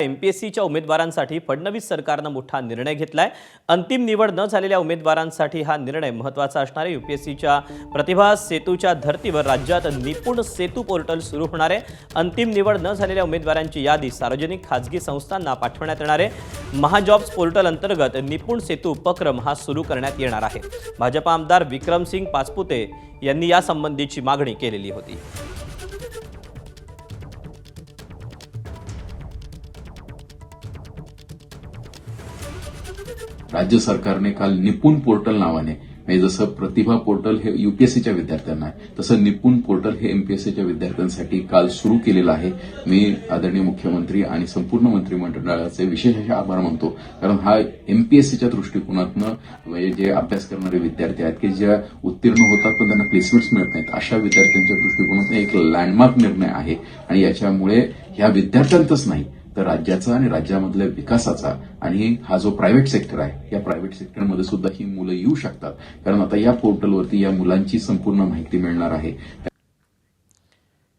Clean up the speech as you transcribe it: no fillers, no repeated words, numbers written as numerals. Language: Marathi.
एमपीएससीच्या उमेदवारांसाठी फडणवीस सरकारनं मोठा निर्णय घेतलाय। अंतिम निवड न झालेल्या उमेदवारांसाठी हा निर्णय महत्त्वाचा असणार आहे। यूपीएससीच्या प्रतिभा सेतूच्या धर्तीवर राज्यात निपुण सेतू पोर्टल सुरू होणार आहे। अंतिम निवड न झालेल्या उमेदवारांची यादी सार्वजनिक खाजगी संस्थांना पाठवण्यात येणार आहे। महाजॉब्स पोर्टल अंतर्गत निपुण सेतू उपक्रम हा सुरू करण्यात येणार आहे। भाजपा आमदार विक्रमसिंग पाचपुते यांनी यासंबंधीची मागणी केलेली होती। राज्य सरकारने काल निपुण पोर्टल नावाने म्हणजे जसं प्रतिभा पोर्टल हे यूपीएससीच्या विद्यार्थ्यांना आहे तसं निपुण पोर्टल हे एमपीएससीच्या विद्यार्थ्यांसाठी काल सुरू केलेलं आहे। मी आदरणीय मुख्यमंत्री आणि संपूर्ण मंत्रिमंडळाचे विशेष असे आभार मानतो, कारण हा एमपीएससीच्या दृष्टिकोनातनं म्हणजे जे अभ्यास करणारे विद्यार्थी आहेत की ज्या उत्तीर्ण होतात पण त्यांना प्लेसमेंट्स मिळत नाहीत, अशा विद्यार्थ्यांच्या दृष्टिकोनातून एक लँडमार्क निर्णय आहे आणि याच्यामुळे ह्या विद्यार्थ्यांतच नाही तर राज्याचा आणि राज्यामधल्या विकासाचा आणि हा जो प्रायव्हेट सेक्टर आहे या प्रायव्हेट सेक्टरमध्ये सुद्धा ही मुलं येऊ शकतात, कारण आता या पोर्टलवरती या मुलांची संपूर्ण माहिती मिळणार आहे।